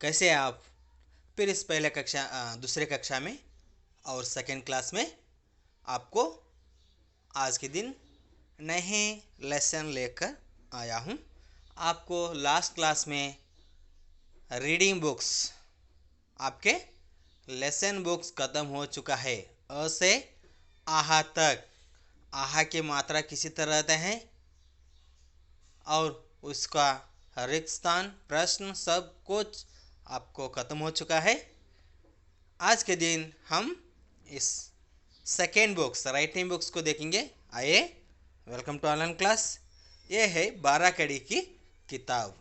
कैसे हैं आप? फिर इस पहले कक्षा दूसरे कक्षा में और सेकेंड क्लास में आपको आज के दिन नए लेसन लेकर आया हूँ। आपको लास्ट क्लास में रीडिंग बुक्स आपके लेसन बुक्स ख़त्म हो चुका है। अ से आहा तक। आहा की मात्रा किसी तरह रहते हैं और उसका रिक्त स्थान प्रश्न सब कुछ आपको ख़त्म हो चुका है। आज के दिन हम इस सेकेंड बुक्स राइटिंग बुक्स को देखेंगे। आइए, वेलकम टू ऑनलाइन क्लास। ये है 12 कड़ी की किताब।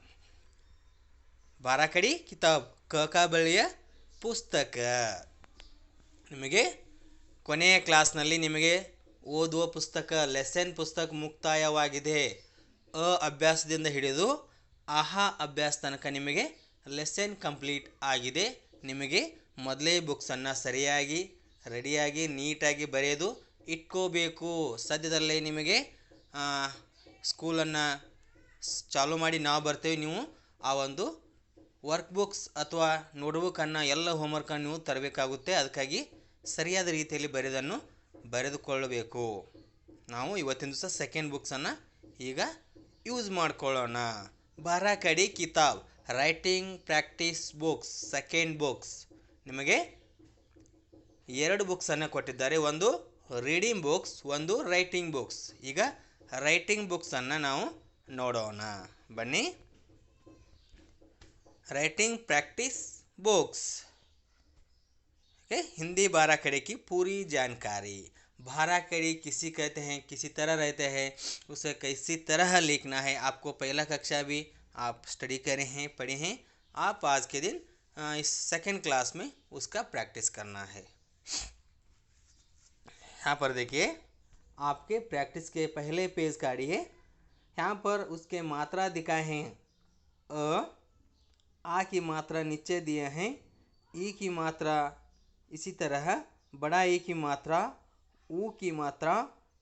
12 कड़ी ಕಿತಾಬ್ ಕ ಬಳಿಯ ಪುಸ್ತಕ. ನಿಮಗೆ ಕೊನೆಯ ಕ್ಲಾಸ್ನಲ್ಲಿ ನಿಮಗೆ ಓದುವ ಪುಸ್ತಕ ಲೆಸನ್ ಪುಸ್ತಕ ಮುಕ್ತಾಯವಾಗಿದೆ. ಅಭ್ಯಾಸದಿಂದ ಹಿಡಿದು ಆಹಾ ಅಭ್ಯಾಸ ತನಕ ನಿಮಗೆ ಲೆಸನ್ ಕಂಪ್ಲೀಟ್ ಆಗಿದೆ. ನಿಮಗೆ ಮೊದಲೇ ಬುಕ್ಸನ್ನು ಸರಿಯಾಗಿ ರೆಡಿಯಾಗಿ ನೀಟಾಗಿ ಬರೆಯೋದು ಇಟ್ಕೋಬೇಕು. ಸದ್ಯದಲ್ಲೇ ನಿಮಗೆ ಸ್ಕೂಲನ್ನು ಚಾಲೂ ಮಾಡಿ ನಾವು ಬರ್ತೇವೆ. ನೀವು ಆ ಒಂದು ವರ್ಕ್ ಬುಕ್ಸ್ ಅಥವಾ ನೋಟ್ಬುಕ್ಕನ್ನು ಎಲ್ಲ ಹೋಮ್ವರ್ಕನ್ನು ನೀವು ತರಬೇಕಾಗುತ್ತೆ. ಅದಕ್ಕಾಗಿ ಸರಿಯಾದ ರೀತಿಯಲ್ಲಿ ಬರೆದುಕೊಳ್ಳಬೇಕು. ನಾವು ಇವತ್ತಿನ ದಿವಸ ಸೆಕೆಂಡ್ ಬುಕ್ಸನ್ನು ಈಗ ಯೂಸ್ ಮಾಡ್ಕೊಳ್ಳೋಣ. 12 ಕಡಿ ಕಿತಾಬ್ writing practice books second books. ನಿಮಗೆ 2 ಬುಕ್ಸನ್ನು ಕೊಟ್ಟಿದ್ದಾರೆ. ಒಂದು ರೀಡಿಂಗ್ ಬುಕ್ಸ್, ಒಂದು ರೈಟಿಂಗ್ ಬುಕ್ಸ್. ಈಗ ರೈಟಿಂಗ್ ಬುಕ್ಸನ್ನು ನಾವು ನೋಡೋಣ ಬನ್ನಿ. राइटिंग प्रैक्टिस बुक्स हिंदी 12 कड़ी की पूरी जानकारी. 12 कड़ी किसी कहते हैं, किसी तरह रहते हैं, उसे कैसी तरह लिखना है. आपको पहला कक्षा भी आप स्टडी करे हैं, पढ़े हैं. आप आज के दिन इस सेकंड क्लास में उसका प्रैक्टिस करना है. यहाँ पर देखिए, आपके प्रैक्टिस के पहले पेज काढ़िए. यहाँ पर उसके मात्रा दिखाए हैं. आ की मात्रा नीचे दिए हैं. ई की मात्रा इसी तरह, बड़ा ई की मात्रा, ऊ की मात्रा,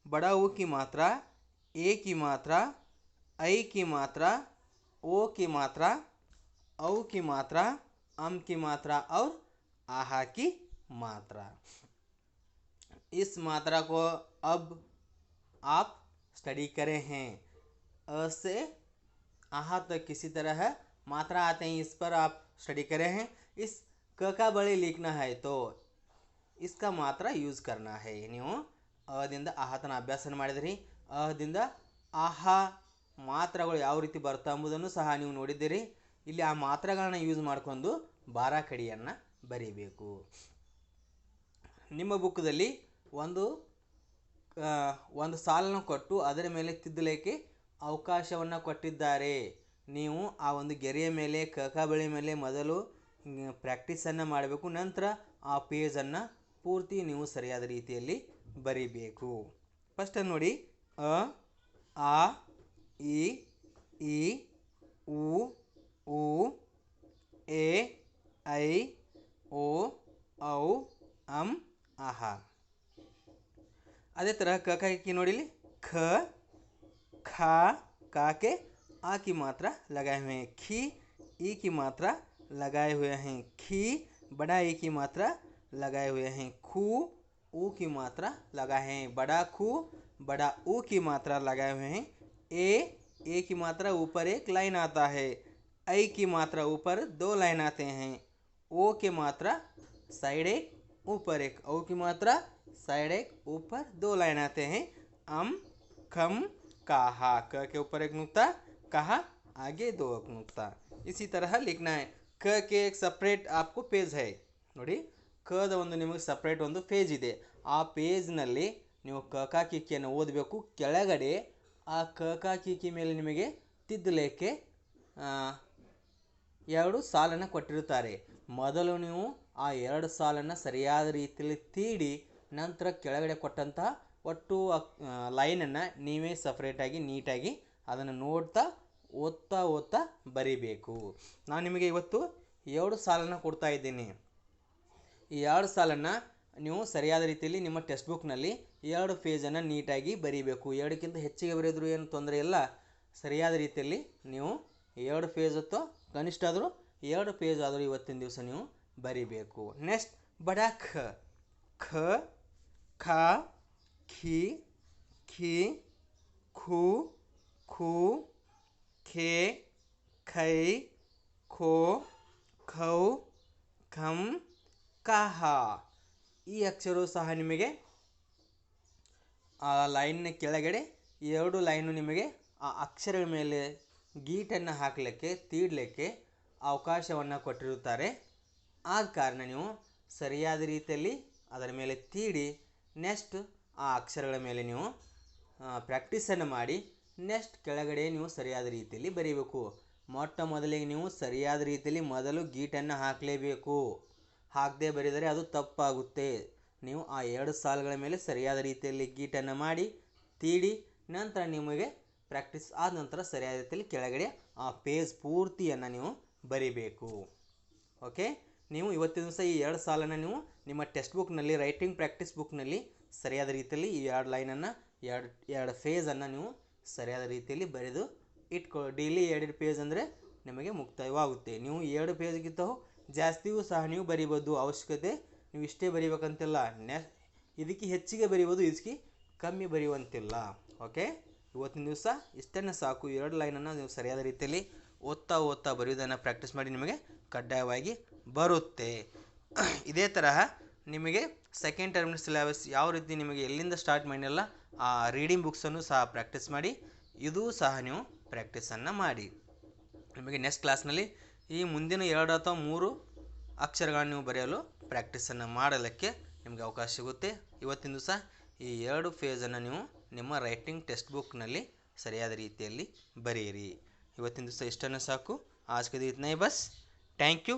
बड़ा ऊ की मात्रा, ए की मात्रा, ऐ की मात्रा, ओ की मात्रा, औ की मात्रा, अम की मात्रा और आहा की मात्रा. इस मात्रा को अब आप स्टडी करें हैं. अ से आहा तक किसी तरह मात्रा आते हैं, इस पर आप स्टडी करें हैं. इस क का बड़ी लिखना है तो इसका मात्रा ಯೂಸ್ करना है. ನೀವು ಅದಿಂದ ಆಹಾತನ ಅಭ್ಯಾಸ ಮಾಡಿದಿರಿ. ಅದಿಂದ ಆಹಾ ಮಾತ್ರೆಗಳು ಯಾವ ರೀತಿ ಬರ್ತಾ ಎಂಬುದನ್ನು ಸಹ ನೀವು ನೋಡಿದ್ದೀರಿ. ಇಲ್ಲಿ ಆ ಮಾತ್ರೆಗಳನ್ನ ಯೂಸ್ ಮಾಡಿಕೊಂಡು 12 ಕಡಿಯನ್ನು ಬರೀಬೇಕು. ನಿಮ್ಮ ಬುಕ್ದಲ್ಲಿ ಒಂದು ಸಾಲನ್ನು ಕೊಟ್ಟು ಅದರ ಮೇಲೆ ತಿದ್ದಲಿಕ್ಕೆ ಅವಕಾಶವನ್ನು ಕೊಟ್ಟಿದ್ದಾರೆ. ನೀವು ಆ ಒಂದು ಗೆರೆಯ ಮೇಲೆ ಕ ಬಳಿ ಮೇಲೆ ಮೊದಲು ಪ್ರಾಕ್ಟೀಸನ್ನು ಮಾಡಬೇಕು. ನಂತರ ಆ ಪೇಜನ್ನು ಪೂರ್ತಿ ನೀವು ಸರಿಯಾದ ರೀತಿಯಲ್ಲಿ ಬರೀಬೇಕು. ಫಸ್ಟ್ ನೋಡಿ, ಅ, ಆ, ಇ, ಈ, ಉ, ಊ, ಎ, ಐ, ಓ, ಔ, ಅಂ, ಆಹಾ. ಅದೇ ಥರ ಕಿ ನೋಡಿಲಿ, ಖ, ಖಾ, ಕಾಕೆ आ की मात्रा लगाए हुए हैं. खी, ई की मात्रा लगाए हुए हैं. खी, बड़ा ई की मात्रा लगाए हुए हैं. खू, ऊ की मात्रा लगाए हैं. बड़ा खू, बड़ा ऊ की मात्रा लगाए हुए हैं. ए की मात्रा ऊपर एक लाइन आता है. ऐ की मात्रा ऊपर 2 लाइन आते हैं. ओ की मात्रा साइड एक ऊपर एक. औ की मात्रा साइड एक ऊपर 2 लाइन आते हैं. अम, खम, काहा. क के ऊपर एक नुक्ता, कहा आगे 2 नुक्ता. इसी तरह लिखना है. क के एक ಸಪ್ರೇಟ್ आपको ಪೇಜ್ है ನೋಡಿ. ಕದ ಒಂದು ನಿಮಗೆ ಸಪ್ರೇಟ್ ಒಂದು ಪೇಜ್ ಇದೆ. ಆ ಪೇಜ್ನಲ್ಲಿ ನೀವು ಕ ಕಿಕ್ಕಿಯನ್ನು ಓದಬೇಕು. ಕೆಳಗಡೆ ಆ ಕ ಕಿಕ್ಕಿ ಮೇಲೆ ನಿಮಗೆ ತಿದ್ದಲಿಕ್ಕೆ 2 ಸಾಲನ್ನು ಕೊಟ್ಟಿರುತ್ತಾರೆ. ಮೊದಲು ನೀವು ಆ 2 ಸಾಲನ್ನು ಸರಿಯಾದ ರೀತಿಯಲ್ಲಿ ತೀಡಿ ನಂತರ ಕೆಳಗಡೆ ಕೊಟ್ಟಂತಹ ಒಟ್ಟು ಲೈನನ್ನು ನೀವೇ ಸಪ್ರೇಟಾಗಿ ನೀಟಾಗಿ ಅದನ್ನು ನೋಡ್ತಾ ಓದ್ತಾ ಬರೀಬೇಕು. ನಾನು ನಿಮಗೆ ಇವತ್ತು 2 ಸಾಲನ್ನು ಕೊಡ್ತಾ ಇದ್ದೀನಿ. ಈ 2 ಸಾಲನ್ನು ನೀವು ಸರಿಯಾದ ರೀತಿಯಲ್ಲಿ ನಿಮ್ಮ ಟೆಕ್ಸ್ಟ್ ಬುಕ್ನಲ್ಲಿ 2 ಪೇಜನ್ನು ನೀಟಾಗಿ ಬರೀಬೇಕು. 2ಕ್ಕಿಂತ ಹೆಚ್ಚಿಗೆ ಬರೆಯೋದ್ರೂ ಏನು ತೊಂದರೆ ಇಲ್ಲ. ಸರಿಯಾದ ರೀತಿಯಲ್ಲಿ ನೀವು 2 ಪೇಜ್ ಅಥವಾ ಕನಿಷ್ಠ ಆದರೂ 2 ಪೇಜ್ ಆದರೂ ಇವತ್ತಿನ ದಿವಸ ನೀವು ಬರಿಬೇಕು. ನೆಕ್ಸ್ಟ್ ಬಡಾಖ ಖ ಖ ಖಿ ಖಿ ಖು ಖು ಖೆ ಖೈ ಖೋ ಖೌ ಖಂ ಕಹ. ಈ ಅಕ್ಷರವು ಸಹ ನಿಮಗೆ ಆ ಲೈನ್ನ ಕೆಳಗಡೆ 2 ಲೈನು ನಿಮಗೆ ಆ ಅಕ್ಷರಗಳ ಮೇಲೆ ಗೀಟನ್ನು ಹಾಕಲಿಕ್ಕೆ ತೀಡಲಿಕ್ಕೆ ಅವಕಾಶವನ್ನು ಕೊಟ್ಟಿರುತ್ತಾರೆ. ಆದ ಕಾರಣ ನೀವು ಸರಿಯಾದ ರೀತಿಯಲ್ಲಿ ಅದರ ಮೇಲೆ ತೀಡಿ ನೆಕ್ಸ್ಟ್ ಆ ಅಕ್ಷರಗಳ ಮೇಲೆ ನೀವು ಪ್ರಾಕ್ಟೀಸನ್ನು ಮಾಡಿ ನೆಕ್ಸ್ಟ್ ಕೆಳಗಡೆ ನೀವು ಸರಿಯಾದ ರೀತಿಯಲ್ಲಿ ಬರೀಬೇಕು. ಮೊಟ್ಟ ಮೊದಲಿಗೆ ನೀವು ಸರಿಯಾದ ರೀತಿಯಲ್ಲಿ ಮೊದಲು ಗೀಟನ್ನು ಹಾಕಲೇಬೇಕು. ಹಾಕದೇ ಬರೆದರೆ ಅದು ತಪ್ಪಾಗುತ್ತೆ. ನೀವು ಆ 2 ಸಾಲುಗಳ ಮೇಲೆ ಸರಿಯಾದ ರೀತಿಯಲ್ಲಿ ಗೀಟನ್ನು ಮಾಡಿ ತೀಡಿ ನಂತರ ನಿಮಗೆ ಪ್ರಾಕ್ಟೀಸ್ ಆದ ನಂತರ ಸರಿಯಾದ ರೀತಿಯಲ್ಲಿ ಕೆಳಗಡೆ ಆ ಪೇಜ್ ಪೂರ್ತಿಯನ್ನು ನೀವು ಬರಿಬೇಕು. ಓಕೆ, ನೀವು ಇವತ್ತಿನ ದಿವಸ ಈ 2 ಸಾಲನ್ನು ನೀವು ನಿಮ್ಮ ಟೆಕ್ಸ್ಟ್ ಬುಕ್ನಲ್ಲಿ ರೈಟಿಂಗ್ ಪ್ರಾಕ್ಟೀಸ್ ಬುಕ್ನಲ್ಲಿ ಸರಿಯಾದ ರೀತಿಯಲ್ಲಿ ಈ 2 ಲೈನನ್ನು 2 ಫೇಜನ್ನು ನೀವು ಸರಿಯಾದ ರೀತಿಯಲ್ಲಿ ಬರೆದು ಡೈಲಿ 2 ಪೇಜ್ ಅಂದರೆ ನಿಮಗೆ ಮುಕ್ತಾಯವಾಗುತ್ತೆ. ನೀವು 2 ಪೇಜ್ಗಿಂತ ಜಾಸ್ತಿಯೂ ಸಹ ನೀವು ಬರಿಬೋದು. ಅವಶ್ಯಕತೆ ನೀವು ಇಷ್ಟೇ ಬರೀಬೇಕಂತಿಲ್ಲ. ಇದಕ್ಕೆ ಹೆಚ್ಚಿಗೆ ಬರೀಬೋದು, ಇದಕ್ಕೆ ಕಮ್ಮಿ ಬರೆಯುವಂತಿಲ್ಲ. ಓಕೆ, ಇವತ್ತಿನ ದಿವಸ ಇಷ್ಟನ್ನು ಸಾಕು. 2 ಲೈನನ್ನು ನೀವು ಸರಿಯಾದ ರೀತಿಯಲ್ಲಿ ಓದ್ತಾ ಬರೆಯೋದನ್ನು ಪ್ರಾಕ್ಟೀಸ್ ಮಾಡಿ ನಿಮಗೆ ಕಡ್ಡಾಯವಾಗಿ ಬರುತ್ತೆ. ಇದೇ ತರಹ ನಿಮಗೆ ಸೆಕೆಂಡ್ ಟರ್ಮ್ ಸಿಲೆಬಸ್ ಯಾವ ರೀತಿ ನಿಮಗೆ ಎಲ್ಲಿಂದ ಸ್ಟಾರ್ಟ್ ಮಾಡಿಲ್ಲ ಆ ರೀಡಿಂಗ್ ಬುಕ್ಸನ್ನು ಸಹ ಪ್ರಾಕ್ಟೀಸ್ ಮಾಡಿ ಇದೂ ಸಹ ನೀವು ಪ್ರಾಕ್ಟೀಸನ್ನು ಮಾಡಿ. ನಿಮಗೆ ನೆಕ್ಸ್ಟ್ ಕ್ಲಾಸ್ನಲ್ಲಿ ಈ ಮುಂದಿನ 2 ಅಥವಾ 3 ಅಕ್ಷರಗಳನ್ನು ನೀವು ಬರೆಯಲು ಪ್ರಾಕ್ಟೀಸನ್ನು ಮಾಡಲಿಕ್ಕೆ ನಿಮಗೆ ಅವಕಾಶ ಸಿಗುತ್ತೆ. ಇವತ್ತಿನ ದಿವಸ ಈ 2 ಫೇಜನ್ನು ನೀವು ನಿಮ್ಮ ರೈಟಿಂಗ್ ಟೆಕ್ಸ್ಟ್ ಬುಕ್ನಲ್ಲಿ ಸರಿಯಾದ ರೀತಿಯಲ್ಲಿ ಬರೆಯಿರಿ. ಇವತ್ತಿನ ದಿವಸ ಇಷ್ಟನ್ನು ಸಾಕು. ಆಜ್ ಕೆ ದಿನ ಇತನಾ ಹಿ ಬಸ್. Thank you.